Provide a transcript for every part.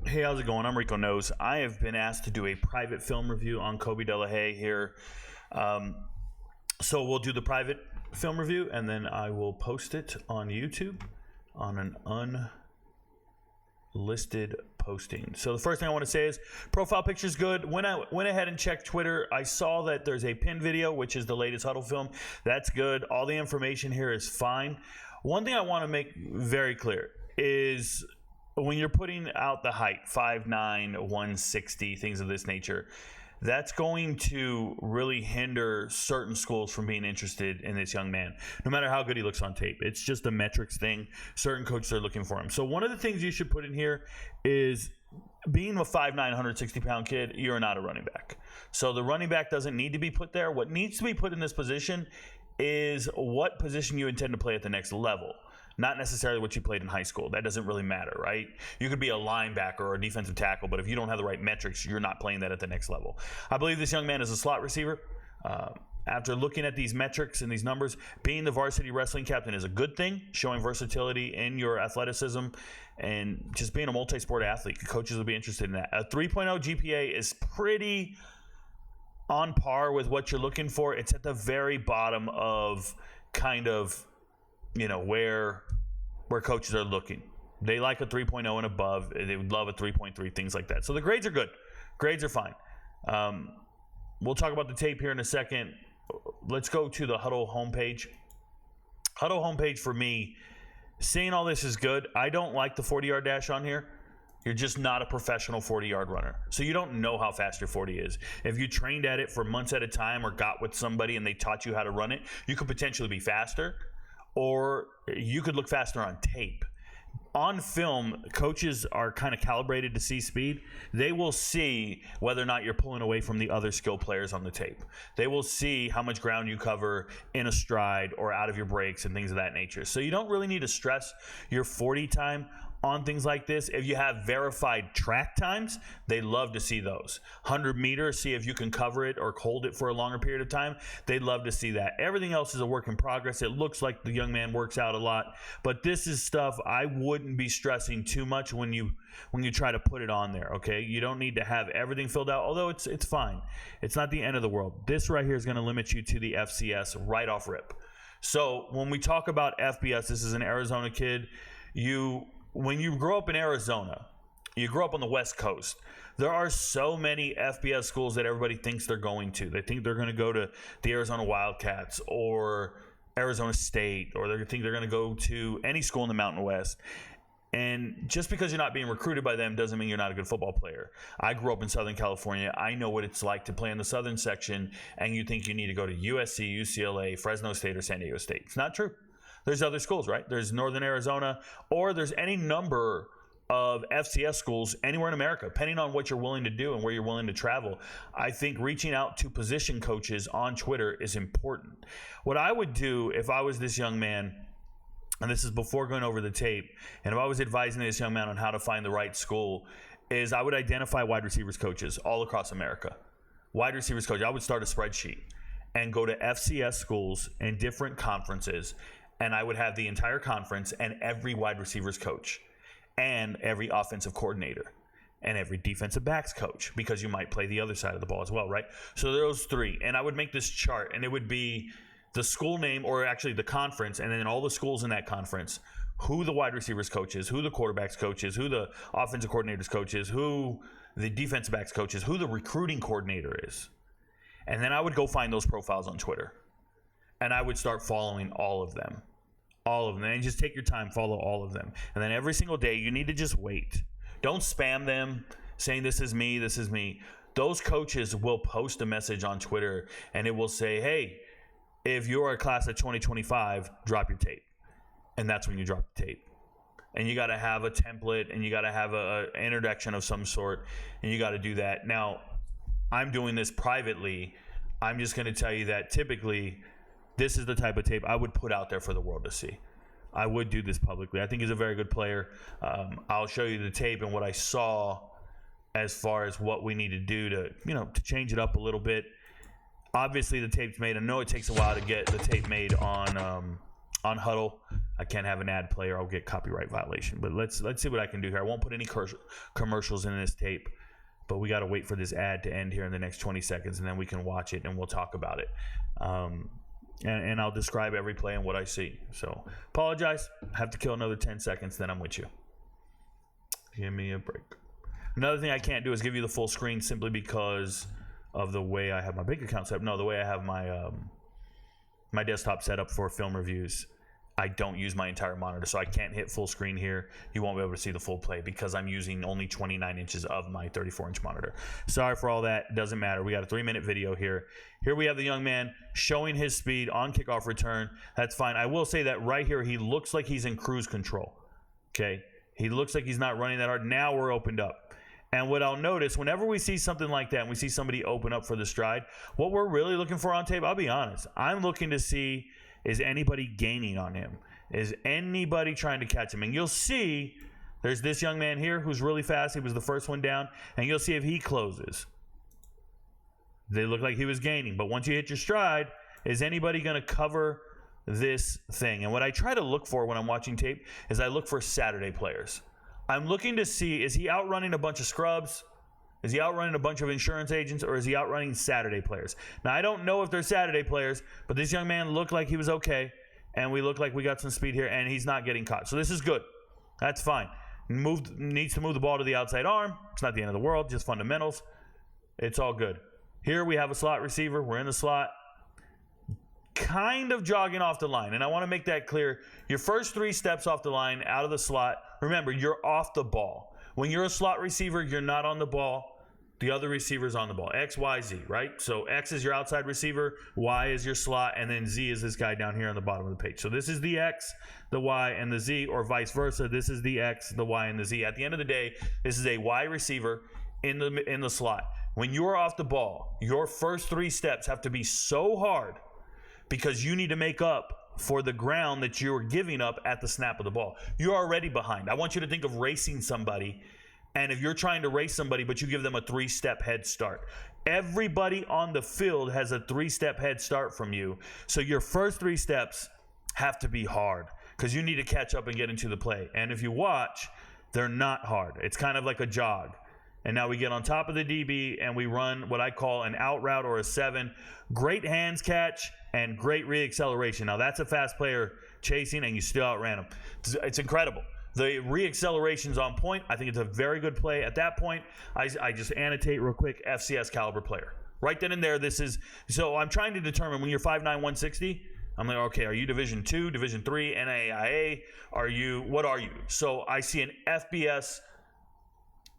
Hey, how's it going? I'm Rico Knows. I have been asked to do a private film review on Koby Haye here. So we'll do the private film review, and then I will post it on YouTube on an unlisted posting. So the first thing I want to say is profile picture's good. When I went ahead and checked Twitter, I saw that there's a pin video, which is the latest huddle film. That's good. All the information here is fine. One thing I want to make very clear is when you're putting out the height, 5'9", 160, things of this nature, that's going to really hinder certain schools from being interested in this young man, no matter how good he looks on tape. It's just a metrics thing. Certain coaches are looking for him. So one of the things you should put in here is being a 5'9", 160-pound kid, you're not a running back. So the running back doesn't need to be put there. What needs to be put in this position is what position you intend to play at the next level. Not necessarily what you played in high school. That doesn't really matter, right? You could be a linebacker or a defensive tackle, but if you don't have the right metrics, you're not playing that at the next level. I believe this young man is a slot receiver. After looking at these metrics and these numbers, being the varsity wrestling captain is a good thing, showing versatility in your athleticism and just being a multi-sport athlete. Coaches will be interested in that. A 3.0 GPA is pretty on par with what you're looking for. It's at the very bottom of kind of, where coaches are looking. They like a 3.0 and above. They would love a 3.3, things like that. So the grades are good. Grades are fine. We'll talk about the tape here in a second. Let's go to the Huddle homepage. Huddle homepage for me, seeing all this is good. I don't like the 40-yard dash on here. You're just not a professional 40-yard runner. So you don't know how fast your 40 is. If you trained at it for months at a time or got with somebody and they taught you how to run it, you could potentially be faster. Or you could look faster on tape. On film, coaches are kind of calibrated to see speed. They will see whether or not you're pulling away from the other skill players on the tape. They will see how much ground you cover in a stride or out of your breaks and things of that nature. So you don't really need to stress your 40 time on things like this. If you have verified track times, they love to see those. 100 meters, see if you can cover it or hold it for a longer period of time. They'd love to see that. Everything else is a work in progress. It looks like the young man works out a lot, but this is stuff I wouldn't be stressing too much when you try to put it on there, okay? You don't need to have everything filled out, although it's fine. It's not the end of the world. This right here is going to limit you to the FCS right off rip. So when we talk about FBS, this is an Arizona kid. When you grow up in Arizona, you grow up on the West Coast, there are so many FBS schools that everybody thinks they're going to. They think they're going to go to the Arizona Wildcats or Arizona State, or they think they're going to go to any school in the Mountain West. And just because you're not being recruited by them doesn't mean you're not a good football player. I grew up in Southern California. I know what it's like to play in the Southern section, and you think you need to go to USC, UCLA, Fresno State, or San Diego State. It's not true. There's other schools, right? There's Northern Arizona, or there's any number of FCS schools anywhere in America, depending on what you're willing to do and where you're willing to travel. I think reaching out to position coaches on Twitter is important. What I would do if I was this young man, and this is before going over the tape, and if I was advising this young man on how to find the right school, is I would identify wide receivers coaches all across America. Wide receivers coach, I would start a spreadsheet and go to FCS schools in different conferences, and I would have the entire conference and every wide receivers coach and every offensive coordinator and every defensive backs coach, because you might play the other side of the ball as well, right? So those three. And I would make this chart, and it would be the school name, or actually the conference, and then all the schools in that conference, who the wide receivers coach is, who the quarterbacks coach is, who the offensive coordinators coach is, who the defensive backs coach is, who the recruiting coordinator is. And then I would go find those profiles on Twitter. And I would start following all of them. All of them. And just take your time, follow all of them. And then every single day, you need to just wait. Don't spam them saying, this is me, this is me. Those coaches will post a message on Twitter, and it will say, hey, if you're a class of 2025, drop your tape. And that's when you drop the tape. And you got to have a template, and you got to have an introduction of some sort, and you got to do that. Now, I'm doing this privately. I'm just going to tell you that typically this is the type of tape I would put out there for the world to see. I would do this publicly. I think he's a very good player. I'll show you the tape and what I saw as far as what we need to do to change it up a little bit. Obviously, the tape's made. I know it takes a while to get the tape made on on Huddle, I can't have an ad play or I'll get copyright violation. But let's see what I can do here. I won't put any commercials in this tape, but we got to wait for this ad to end here in the next 20 seconds, and then we can watch it and we'll talk about it. And I'll describe every play and what I see. So apologize. Have to kill another 10 seconds, then I'm with you. Give me a break. Another thing I can't do is give you the full screen simply because of the way I have my bank account set up. No, the way I have my my desktop set up for film reviews. I don't use my entire monitor, so I can't hit full screen here. You won't be able to see the full play because I'm using only 29 inches of my 34-inch monitor. Sorry for all that. Doesn't matter. We got a 3-minute video here. Here we have the young man showing his speed on kickoff return. That's fine. I will say that right here, he looks like he's in cruise control. Okay? He looks like he's not running that hard. Now we're opened up. And what I'll notice, whenever we see something like that and we see somebody open up for the stride, what we're really looking for on tape, I'll be honest, I'm looking to see, is anybody gaining on him? Is anybody trying to catch him? And you'll see there's this young man here who's really fast. He was the first one down. And you'll see if he closes. They look like he was gaining. But once you hit your stride, is anybody going to cover this thing? And what I try to look for when I'm watching tape is I look for Saturday players. I'm looking to see, is he outrunning a bunch of scrubs? Is he outrunning a bunch of insurance agents, or is he outrunning Saturday players? Now, I don't know if they're Saturday players, but this young man looked like he was okay, and we look like we got some speed here, and he's not getting caught. So this is good. That's fine. Needs to move the ball to the outside arm. It's not the end of the world, just fundamentals. It's all good. Here we have a slot receiver. We're in the slot. Kind of jogging off the line, and I want to make that clear. Your first 3 steps off the line, out of the slot, remember, you're off the ball. When you're a slot receiver, you're not on the ball. The other receiver's on the ball. X, Y, Z, right? So X is your outside receiver, Y is your slot, and then Z is this guy down here on the bottom of the page. So this is the X, the Y, and the Z, or vice versa. This is the X, the Y, and the Z. At the end of the day, this is a Y receiver in the slot. When you're off the ball, your first 3 steps have to be so hard because you need to make up for the ground that you're giving up at the snap of the ball. You're already behind. I want you to think of racing somebody, and if you're trying to race somebody, but you give them a 3-step head start. Everybody on the field has a 3-step head start from you, so your first 3 steps have to be hard because you need to catch up and get into the play. And if you watch, they're not hard. It's kind of like a jog. And now we get on top of the DB and we run what I call an out route or a 7. Great hands catch and great reacceleration. Now that's a fast player chasing and you still outran him. It's incredible. The reacceleration's on point. I think it's a very good play. At that point, I just annotate real quick, FCS caliber player. Right then and there, this is, so I'm trying to determine when you're 5'9", 160, I'm like, okay, are you Division II, Division III, NAIA? What are you? So I see an FBS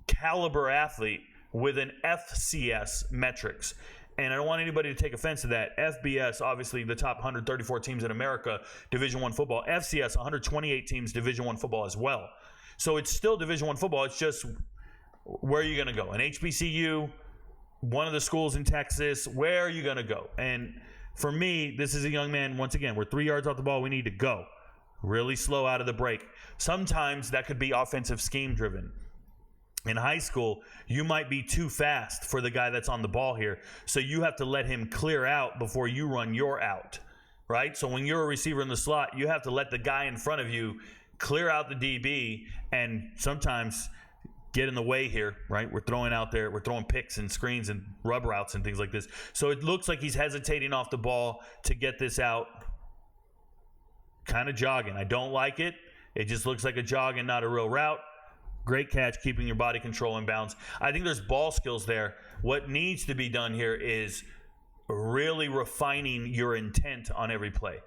caliber athlete with an FCS metrics. And I don't want anybody to take offense to that. FBS, obviously the top 134 teams in America, Division I football. FCS, 128 teams, Division I football as well. So it's still Division I football. It's just, where are you going to go? An HBCU, one of the schools in Texas, where are you going to go? And for me, this is a young man, once again, we're 3 yards off the ball. We need to go. Really slow out of the break. Sometimes that could be offensive scheme driven. In high school, you might be too fast for the guy that's on the ball here. So you have to let him clear out before you run your out, right? So when you're a receiver in the slot, you have to let the guy in front of you clear out the DB and sometimes get in the way here, right? We're throwing out there, we're throwing picks and screens and rub routes and things like this. So it looks like he's hesitating off the ball to get this out. Kind of jogging. I don't like it. It just looks like a jog and not a real route. Great catch, keeping your body control in bounds. I think there's ball skills there. What needs to be done here is really refining your intent on every play.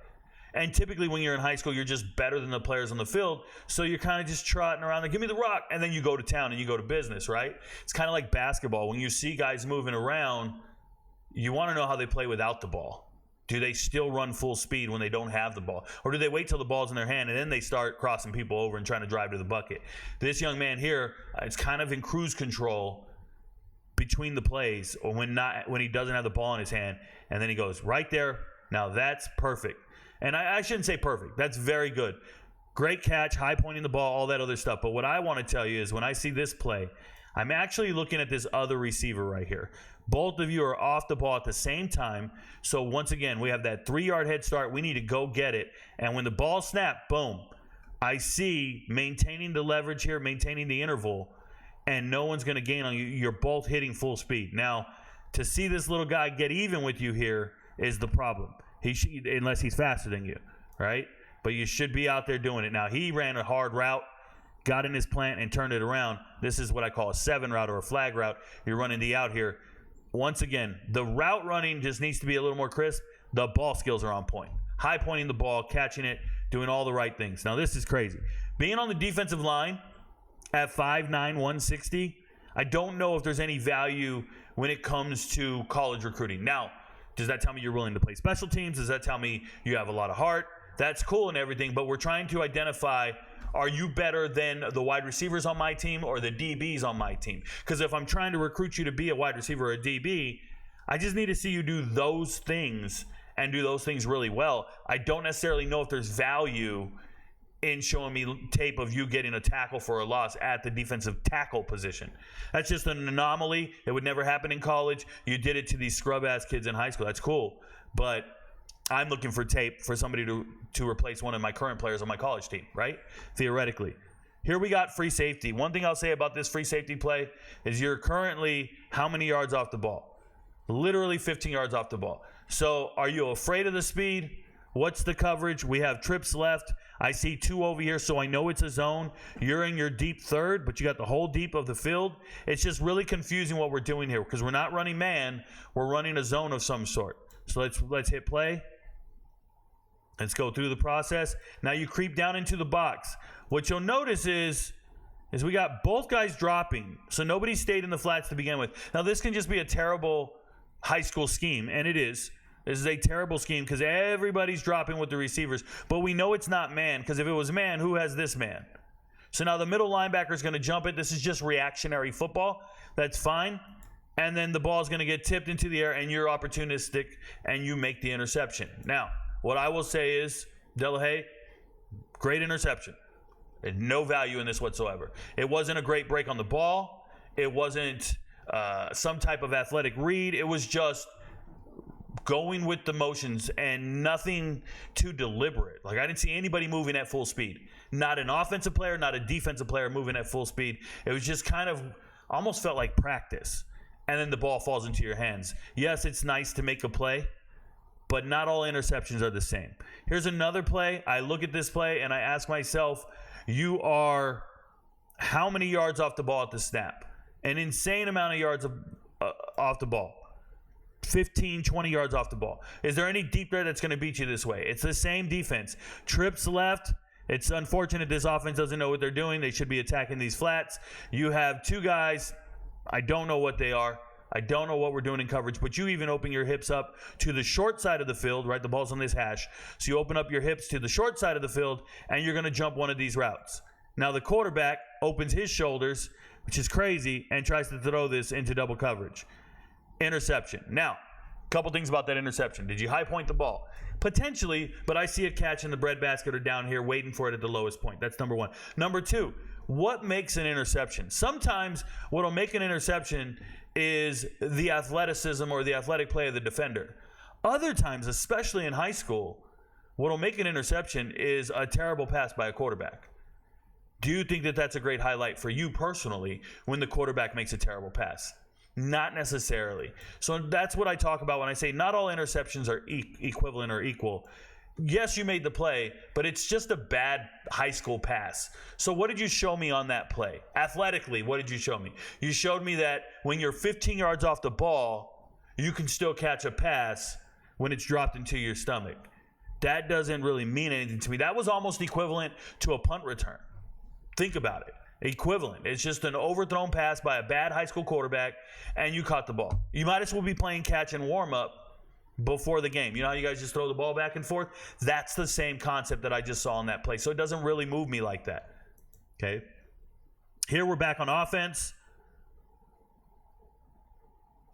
And typically when you're in high school, you're just better than the players on the field. So you're kind of just trotting around, like, give me the rock, and then you go to town and you go to business, right? It's kind of like basketball. When you see guys moving around, you want to know how they play without the ball. Do they still run full speed when they don't have the ball? Or do they wait till the ball's in their hand and then they start crossing people over and trying to drive to the bucket? This young man here is kind of in cruise control between the plays, or when he doesn't have the ball in his hand, and then he goes right there. Now that's perfect. And I shouldn't say perfect. That's very good. Great catch, high pointing the ball, all that other stuff. But what I want to tell you is when I see this play, I'm actually looking at this other receiver right here. Both of you are off the ball at the same time. So once again, we have that 3-yard head start. We need to go get it. And when the ball snapped, boom, I see maintaining the leverage here, maintaining the interval, and no one's going to gain on you. You're both hitting full speed. Now, to see this little guy get even with you here is the problem. Unless he's faster than you, right? But you should be out there doing it. Now, he ran a hard route, got in his plant, and turned it around. This is what I call a 7 route or a flag route. You're running the out here. Once again, the route running just needs to be a little more crisp. The ball skills are on point. High pointing the ball, catching it, doing all the right things. Now, this is crazy. Being on the defensive line at 5'9", 160, I don't know if there's any value when it comes to college recruiting. Now, does that tell me you're willing to play special teams? Does that tell me you have a lot of heart? That's cool and everything, but we're trying to identify, are you better than the wide receivers on my team or the DBs on my team? Because if I'm trying to recruit you to be a wide receiver or a DB, I just need to see you do those things and do those things really well. I don't necessarily know if there's value in showing me tape of you getting a tackle for a loss at the defensive tackle position. That's just an anomaly. It would never happen in college. You did it to these scrub-ass kids in high school. That's cool. But I'm looking for tape for somebody to replace one of my current players on my college team, right? Theoretically. Here we got free safety. One thing I'll say about this free safety play is you're currently how many yards off the ball? Literally 15 yards off the ball. So are you afraid of the speed? What's the coverage? We have trips left. I see 2 over here, so I know it's a zone. You're in your deep third, but you got the whole deep of the field. It's just really confusing what we're doing here because we're not running man. We're running a zone of some sort. So let's hit play. Let's go through the process. Now you creep down into the box. What you'll notice is we got both guys dropping, so nobody stayed in the flats to begin with. Now this can just be a terrible high school scheme, and it is. This is a terrible scheme because everybody's dropping with the receivers, but we know it's not man because if it was man, who has this man? So now the middle linebacker is going to jump it. This is just reactionary football. That's fine. And then the ball is going to get tipped into the air, and you're opportunistic, and you make the interception. Now, what I will say is, Haye, great interception. There's no value in this whatsoever. It wasn't a great break on the ball. It wasn't some type of athletic read. It was just going with the motions and nothing too deliberate. Like, I didn't see anybody moving at full speed. Not an offensive player, not a defensive player moving at full speed. It was just kind of almost felt like practice. And then the ball falls into your hands. Yes, it's nice to make a play, but not all interceptions are the same. Here's another play. I look at this play and I ask myself, you are how many yards off the ball at the snap? An insane amount of yards off the ball. 15, 20 yards off the ball. Is there any deep threat that's going to beat you this way? It's the same defense. Trips left. It's unfortunate this offense doesn't know what they're doing. They should be attacking these flats. You have 2 guys. I don't know what they are. I don't know what we're doing in coverage, but you even open your hips up to the short side of the field, right? The ball's on this hash. So you open up your hips to the short side of the field, and you're going to jump one of these routes. Now the quarterback opens his shoulders, which is crazy, and tries to throw this into double coverage. Interception. Now, a couple things about that interception. Did you high point the ball? Potentially, but I see it catching the breadbasket or down here waiting for it at the lowest point. That's number 1. Number 2, what makes an interception? Sometimes what will make an interception is the athleticism or the athletic play of the defender. Other times, especially in high school, what will make an interception is a terrible pass by a quarterback. Do you think that that's a great highlight for you personally when the quarterback makes a terrible pass? Not necessarily. So that's what I talk about when I say not all interceptions are equivalent or equal. Yes, you made the play, but it's just a bad high school pass. So what did you show me on that play? Athletically, what did you show me? You showed me that when you're 15 yards off the ball, you can still catch a pass when it's dropped into your stomach. That doesn't really mean anything to me. That was almost equivalent to a punt return. Think about it. Equivalent. It's just an overthrown pass by a bad high school quarterback, and you caught the ball. You might as well be playing catch and warm up before the game. You know how you guys just throw the ball back and forth? That's the same concept that I just saw in that play. So it doesn't really move me like that. Okay. Here we're back on offense.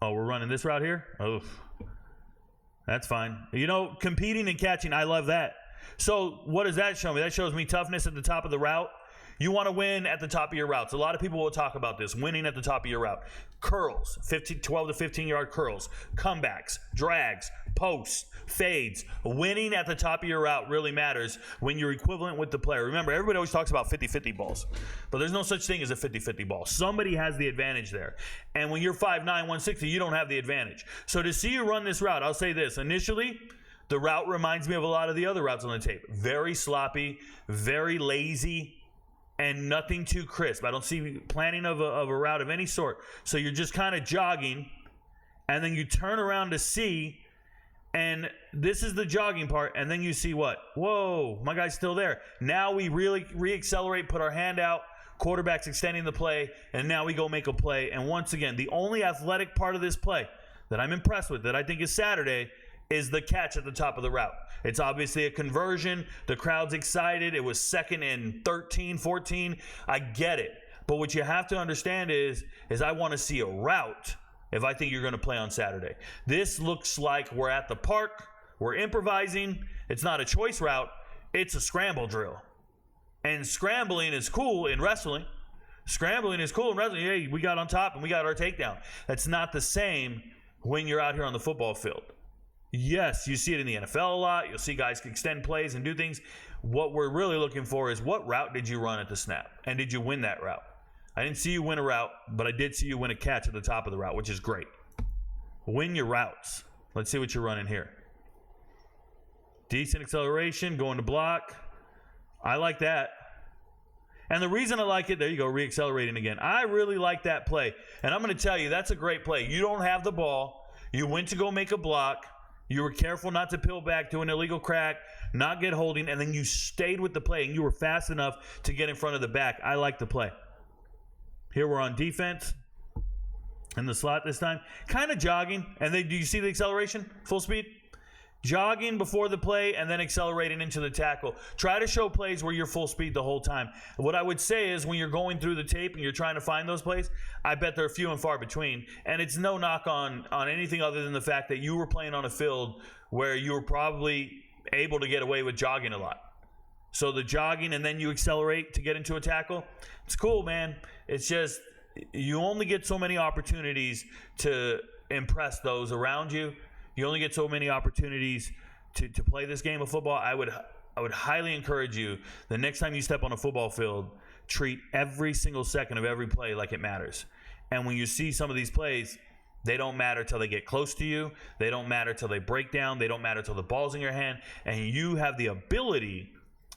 Oh, we're running this route here? Oh, that's fine. You know, competing and catching, I love that. So what does that show me? That shows me toughness at the top of the route. You want to win at the top of your routes. A lot of people will talk about this, winning at the top of your route. Curls, 12 to 15-yard curls, comebacks, drags, posts, fades. Winning at the top of your route really matters when you're equivalent with the player. Remember, everybody always talks about 50-50 balls, but there's no such thing as a 50-50 ball. Somebody has the advantage there. And when you're 5'9", 160, you don't have the advantage. So to see you run this route, I'll say this. Initially, the route reminds me of a lot of the other routes on the tape. Very sloppy, very lazy, and nothing too crisp. I don't see planning of a route of any sort. So you're just kind of jogging, and then you turn around to see, and this is the jogging part, and then you see what? Whoa, my guy's still there. Now we really re-accelerate, put our hand out, quarterback's extending the play, and now we go make a play. And once again, the only athletic part of this play that I'm impressed with, that I think is Saturday, is the catch at the top of the route. It's obviously a conversion. The crowd's excited. It was 2nd and 13, 14. I get it. But what you have to understand is I want to see a route if I think you're going to play on Saturday. This looks like we're at the park. We're improvising. It's not a choice route. It's a scramble drill. And scrambling is cool in wrestling. Scrambling is cool in wrestling. Hey, we got on top and we got our takedown. That's not the same when you're out here on the football field. Yes, you see it in the NFL a lot. You'll see guys extend plays and do things. What we're really looking for is what route did you run at the snap? And did you win that route? I didn't see you win a route, but I did see you win a catch at the top of the route, which is great. Win your routes. Let's see what you're running here. Decent acceleration, going to block. I like that. And the reason I like it, there you go, re-accelerating again. I really like that play. And I'm going to tell you, that's a great play. You don't have the ball. You went to go make a block. You were careful not to peel back, do an illegal crack, not get holding, and then you stayed with the play, and you were fast enough to get in front of the back. I like the play. Here we're on defense in the slot this time. Kind of jogging, and then do you see the acceleration? Full speed? Jogging before the play and then accelerating into the tackle. Try to show plays where you're full speed the whole time. What I would say is when you're going through the tape and you're trying to find those plays, I bet they're few and far between. And it's no knock on anything other than the fact that you were playing on a field where you were probably able to get away with jogging a lot. So the jogging and then you accelerate to get into a tackle, it's cool, man. It's just you only get so many opportunities to impress those around you. You only get so many opportunities to play this game of football. I would highly encourage you, the next time you step on a football field, treat every single second of every play like it matters. And when you see some of these plays, they don't matter till they get close to you. They don't matter till they break down. They don't matter till the ball's in your hand. And you have the ability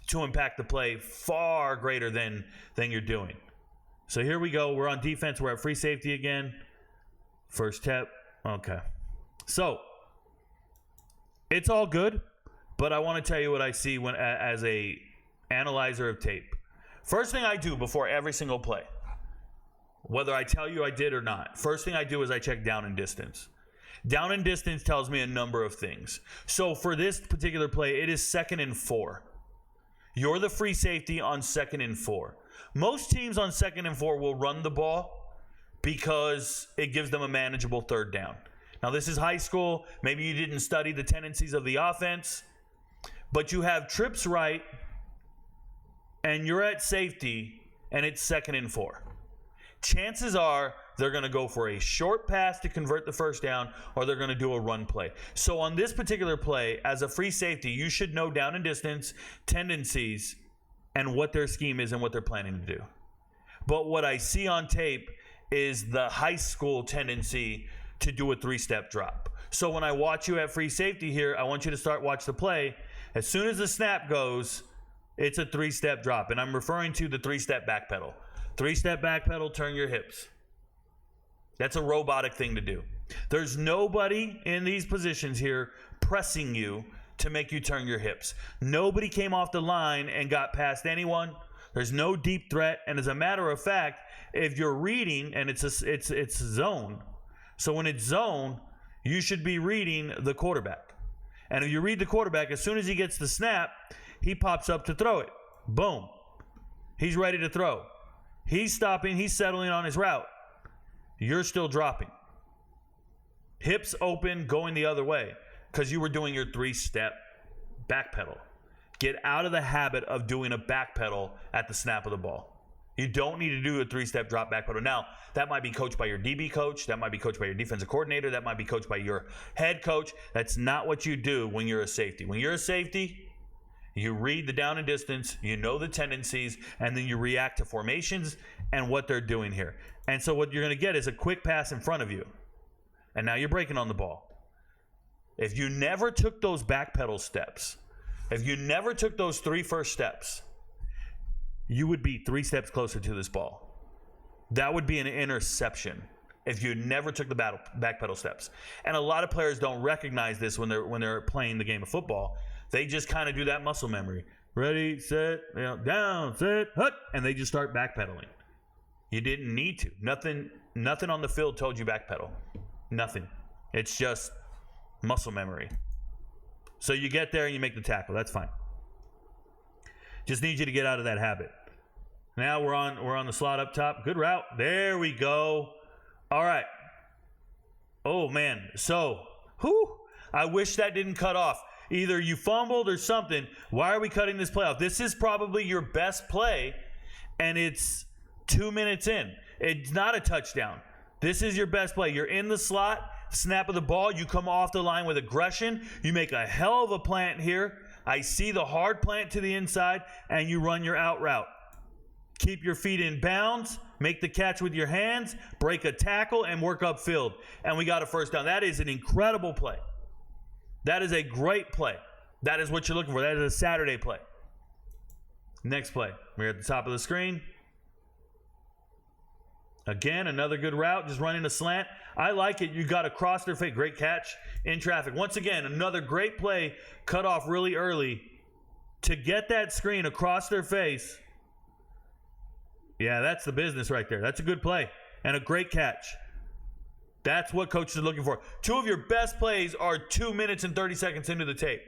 to impact the play far greater than you're doing. So here we go. We're on defense. We're at free safety again. First step. Okay. So it's all good, but I want to tell you what I see when as a analyzer of tape. First thing I do before every single play, whether I tell you I did or not, first thing I do is I check down and distance. Down and distance tells me a number of things. So for this particular play, it is 2nd and 4. You're the free safety on 2nd and 4. Most teams on 2nd and 4 will run the ball because it gives them a manageable 3rd down. Now, this is high school. Maybe you didn't study the tendencies of the offense, but you have trips right, and you're at safety, and it's 2nd and 4. Chances are they're going to go for a short pass to convert the 1st down, or they're going to do a run play. So on this particular play, as a free safety, you should know down and distance, tendencies, and what their scheme is and what they're planning to do. But what I see on tape is the high school tendency to do a 3-step drop. So when I watch you at free safety here, I want you to watch the play. As soon as the snap goes, it's a 3-step drop. And I'm referring to the 3-step back pedal. 3-step back pedal, turn your hips. That's a robotic thing to do. There's nobody in these positions here pressing you to make you turn your hips. Nobody came off the line and got past anyone. There's no deep threat. And as a matter of fact, if you're reading and it's zone, so when it's zone, you should be reading the quarterback. And if you read the quarterback, as soon as he gets the snap, he pops up to throw it. Boom. He's ready to throw. He's stopping. He's settling on his route. You're still dropping. Hips open, going the other way because you were doing your 3-step back pedal. Get out of the habit of doing a back pedal at the snap of the ball. You don't need to do a 3-step drop back pedal. Now, that might be coached by your DB coach. That might be coached by your defensive coordinator. That might be coached by your head coach. That's not what you do when you're a safety. When you're a safety, you read the down and distance, you know the tendencies, and then you react to formations and what they're doing here. And so what you're going to get is a quick pass in front of you. And now you're breaking on the ball. If you never took those back pedal steps, if you never took those 3 first steps, you would be 3 steps closer to this ball. That would be an interception if you never took the back pedal steps. And a lot of players don't recognize this when they're playing the game of football. They just kind of do that muscle memory. Ready, set, down, set, hut, and they just start backpedaling. You didn't need to. Nothing on the field told you backpedal. Nothing. It's just muscle memory. So you get there and you make the tackle. That's fine. Just need you to get out of that habit. Now we're on the slot up top. Good route. There we go. All right. Oh, man. So, I wish that didn't cut off. Either you fumbled or something. Why are we cutting this play off? This is probably your best play, and it's 2 minutes in. It's not a touchdown. This is your best play. You're in the slot, snap of the ball. You come off the line with aggression. You make a hell of a plant here. I see the hard plant to the inside, and you run your out route. Keep your feet in bounds, make the catch with your hands, break a tackle, and work upfield. And we got a first down. That is an incredible play. That is a great play. That is what you're looking for. That is a Saturday play. Next play. We're at the top of the screen. Again, another good route, just running a slant. I like it. You got to cross their face. Great catch in traffic. Once again, another great play, cut off really early to get that screen across their face. Yeah, that's the business right there. That's a good play and a great catch. That's what coaches are looking for. 2 of your best plays are 2 minutes and 30 seconds into the tape.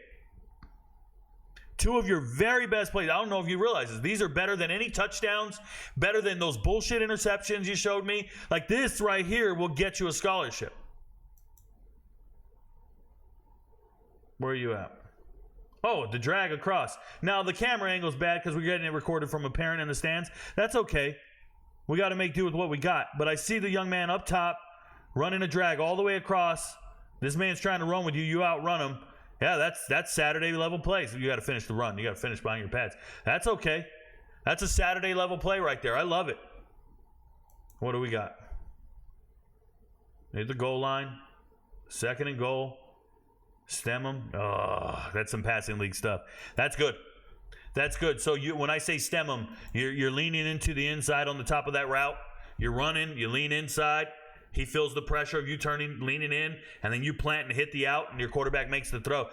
2 of your very best plays. I don't know if you realize this. These are better than any touchdowns, better than those bullshit interceptions you showed me. Like this right here will get you a scholarship. Where are you at? Oh, the drag across. Now, the camera angle's bad because we're getting it recorded from a parent in the stands. That's okay. We got to make do with what we got. But I see the young man up top running a drag all the way across. This man's trying to run with you. You outrun him. Yeah, that's Saturday level play. So you got to finish the run. You got to finish behind your pads. That's okay. That's a Saturday level play right there. I love it. What do we got? Here's the goal line. 2nd and goal. Stem them. Oh, that's some passing league stuff. That's good. That's good. So when I say stem them, you're leaning into the inside on the top of that route. You're running. You lean inside. He feels the pressure of you leaning in, and then you plant and hit the out, and your quarterback makes the throw.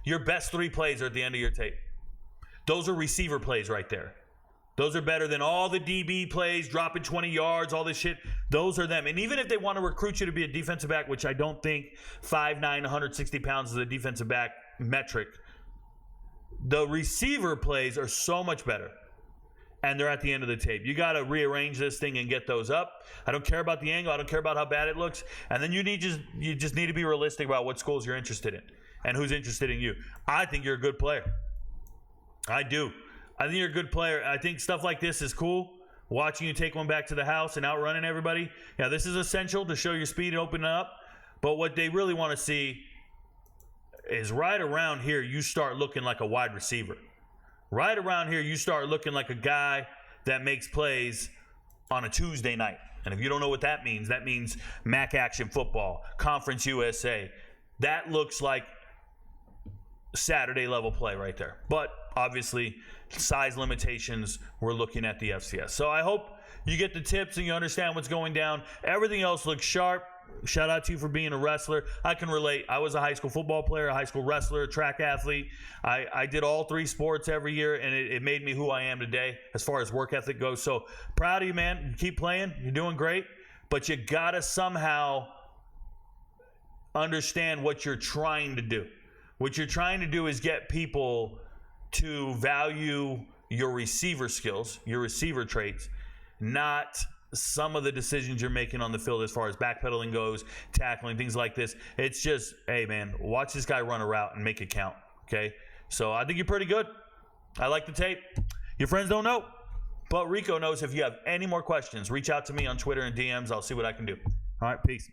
Your best 3 plays are at the end of your tape. Those are receiver plays right there. Those are better than all the DB plays, dropping 20 yards, all this shit. Those are them. And even if they want to recruit you to be a defensive back, which I don't think 5'9", 160 pounds is a defensive back metric, the receiver plays are so much better. And they're at the end of the tape. You got to rearrange this thing and get those up. I don't care about the angle. I don't care about how bad it looks. And then you just need to be realistic about what schools you're interested in and who's interested in you. I think you're a good player. I do. I think you're a good player. I think stuff like this is cool. Watching you take one back to the house and outrunning everybody. Yeah, this is essential to show your speed and open up. But what they really want to see is right around here, you start looking like a wide receiver. Right around here, you start looking like a guy that makes plays on a Tuesday night. And if you don't know what that means MAC action football, Conference USA. That looks like Saturday level play right there. But obviously, size limitations, we're looking at the FCS. So I hope you get the tips and you understand what's going down. Everything else looks sharp. Shout out to you for being a wrestler. I can relate. I was a high school football player, a high school wrestler, a track athlete. I did all 3 sports every year, and it made me who I am today as far as work ethic goes. So proud of you, man. Keep playing. You're doing great. But you got to somehow understand what you're trying to do. What you're trying to do is get people to value your receiver skills, your receiver traits, not some of the decisions you're making on the field as far as backpedaling goes, tackling, things like this. It's just, hey, man, watch this guy run a route and make it count, okay? So I think you're pretty good. I like the tape. Your friends don't know. But Rico knows if you have any more questions, reach out to me on Twitter and DMs. I'll see what I can do. All right, peace.